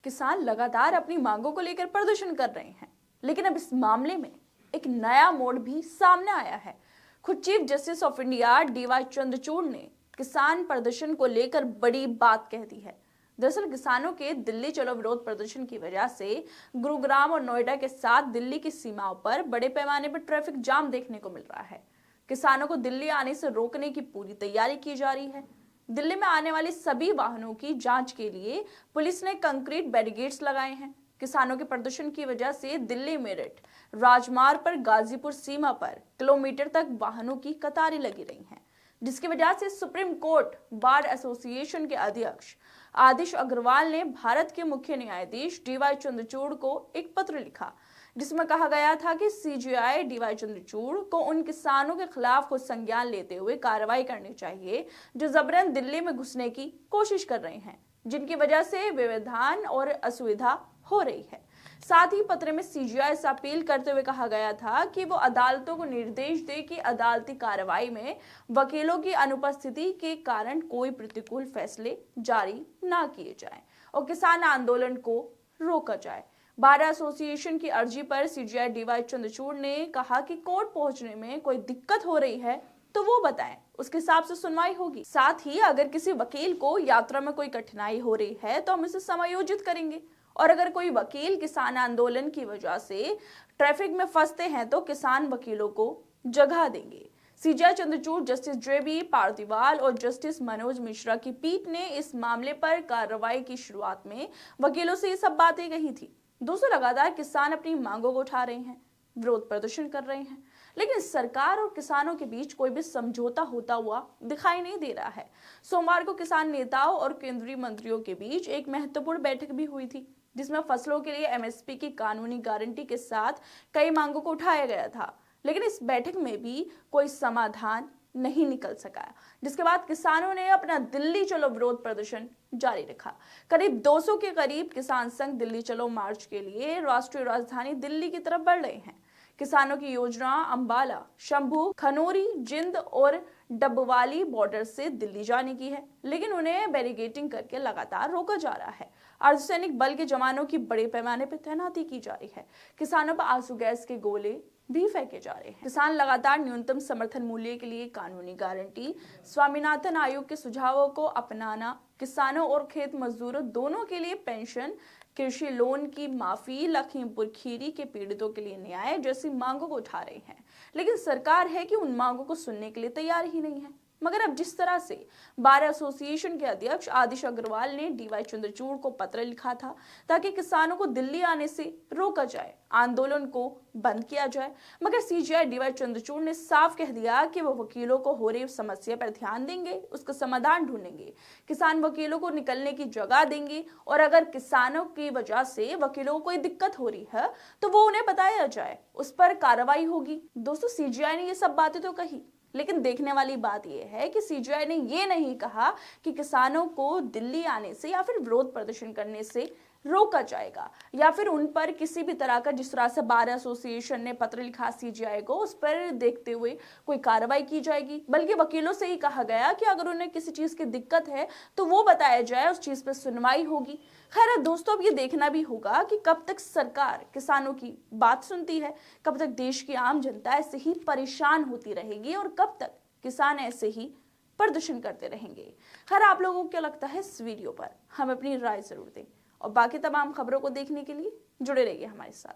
किसान लगातार अपनी मांगों को लेकर प्रदर्शन कर रहे हैं, लेकिन अब इस मामले में एक नया मोड़ भी सामने आया है। खुद Chief Justice of India D Y Chandrachud ने किसान प्रदर्शन को लेकर बड़ी बात कह दी है। दरअसल किसानों के दिल्ली चलो विरोध प्रदर्शन की वजह से गुरुग्राम और नोएडा के साथ दिल्ली की सीमाओं पर बड़े पैमाने पर ट्रैफिक जाम देखने को मिल रहा है। किसानों को दिल्ली आने से रोकने की पूरी तैयारी की जा रही है। दिल्ली में आने वाले सभी वाहनों की जांच के लिए पुलिस ने कंक्रीट बैरिकेड्स लगाए हैं। किसानों के प्रदर्शन की वजह से दिल्ली मेरठ राजमार्ग पर गाजीपुर सीमा पर किलोमीटर तक वाहनों की कतारें लगी रही हैं, जिसकी वजह से सुप्रीम कोर्ट बार एसोसिएशन के अध्यक्ष आदिश अग्रवाल ने भारत के मुख्य न्यायाधीश डीवाई चंद्रचूड़ को एक पत्र लिखा, जिसमें कहा गया था कि सीजेआई डीवाई चंद्रचूड़ को उन किसानों के खिलाफ खुद संज्ञान लेते हुए कार्रवाई करनी चाहिए जो जबरन दिल्ली में घुसने की कोशिश कर रहे हैं, जिनकी वजह से व्यवधान और असुविधा हो रही है। साथ ही पत्र में सीजेआई से अपील करते हुए कहा गया था कि वो अदालतों को निर्देश दे कि अदालती कार्रवाई में वकीलों की अनुपस्थिति के कारण कोई प्रतिकूल फैसले जारी ना किए जाएं और किसान आंदोलन को रोका जाए। बार एसोसिएशन की अर्जी पर सीजेआई डीवाई चंद्रचूड़ ने कहा कि कोर्ट पहुंचने में कोई दिक्कत हो रही है तो वो बताएं, उसके हिसाब से सुनवाई होगी। साथ ही अगर किसी वकील को यात्रा में कोई कठिनाई हो रही है तो हम इसे समायोजित करेंगे, और अगर कोई वकील किसान आंदोलन की वजह से ट्रैफिक में फंसते हैं तो किसान वकीलों को जगह देंगे। CJI Chandrachud, justice J B. Pardiwala और जस्टिस मनोज मिश्रा की पीठ ने इस मामले पर कार्रवाई की शुरुआत में वकीलों से ये सब बातें कही थी। दोस्तों, लगातार किसान अपनी मांगों को उठा रहे हैं, विरोध प्रदर्शन कर रहे हैं, लेकिन सरकार और किसानों के बीच कोई भी समझौता होता हुआ दिखाई नहीं दे रहा है। सोमवार को किसान नेताओं और केंद्रीय मंत्रियों के बीच एक महत्वपूर्ण बैठक भी हुई थी, जिसमें फसलों के लिए एमएसपी की कानूनी गारंटी के साथ कई मांगों को उठाया गया था, लेकिन इस बैठक में भी कोई समाधान नहीं निकल सका, जिसके बाद किसानों ने अपना दिल्ली चलो विरोध प्रदर्शन जारी रखा। करीब 200 के करीब किसान संघ दिल्ली चलो मार्च के लिए राष्ट्रीय राजधानी दिल्ली की तरफ बढ़ रहे हैं। किसानों की योजना अंबाला, शंभू, खनौरी, जिंद और डबवाली बॉर्डर से दिल्ली जाने की है, लेकिन उन्हें बैरिकेडिंग करके लगातार रोका जा रहा है। अर्धसैनिक बल के जवानों की बड़े पैमाने पर तैनाती की जा रही है। किसानों पर आंसू गैस के गोले भी फेंके जा रहे हैं। किसान लगातार न्यूनतम समर्थन मूल्य के लिए कानूनी गारंटी, स्वामीनाथन आयोग के सुझावों को अपनाना, किसानों और खेत मजदूरों दोनों के लिए पेंशन, कृषि लोन की माफी, लखीमपुर खीरी के पीड़ितों के लिए न्याय जैसी मांगों को उठा रहे हैं, लेकिन सरकार है कि उन मांगों को सुनने के लिए तैयार ही नहीं है। मगर अब जिस तरह से बार एसोसिएशन के अध्यक्ष आदिश अग्रवाल ने डीवाई चंद्रचूड़ को पत्र लिखा था ताकि किसानों को दिल्ली आने से रोका जाए, आंदोलन को बंद किया जाए, मगर सीजेआई डीवाई चंद्रचूड़ ने साफ कह दिया कि वो वकीलों को हो रही समस्या पर ध्यान देंगे, उसका समाधान ढूंढेंगे, किसान वकीलों को निकलने की जगह देंगे, और अगर किसानों की वजह से वकीलों को कोई दिक्कत हो रही है तो वो उन्हें बताया जाए, उस पर कार्रवाई होगी। दोस्तों, सीजेआई ने ये सब बातें तो कही, लेकिन देखने वाली बात यह है कि सीजेआई ने यह नहीं कहा कि किसानों को दिल्ली आने से या फिर विरोध प्रदर्शन करने से रोका जाएगा, या फिर उन पर किसी भी तरह का, जिस तरह से बार एसोसिएशन ने पत्र लिखा सीजेआई को, उस पर देखते हुए कोई कार्रवाई की जाएगी। बल्कि वकीलों से ही कहा गया कि अगर उन्हें किसी चीज की दिक्कत है तो वो बताया जाए, उस चीज पर सुनवाई होगी। खैर दोस्तों, अब ये देखना भी होगा कि कब तक सरकार किसानों की बात सुनती है, कब तक देश की आम जनता ऐसे ही परेशान होती रहेगी, और कब तक किसान ऐसे ही प्रदर्शन करते रहेंगे। खैर, आप लोगों को क्या लगता है इस वीडियो पर? हम अपनी राय जरूर दें, और बाकी तमाम खबरों को देखने के लिए जुड़े रहिए हमारे साथ।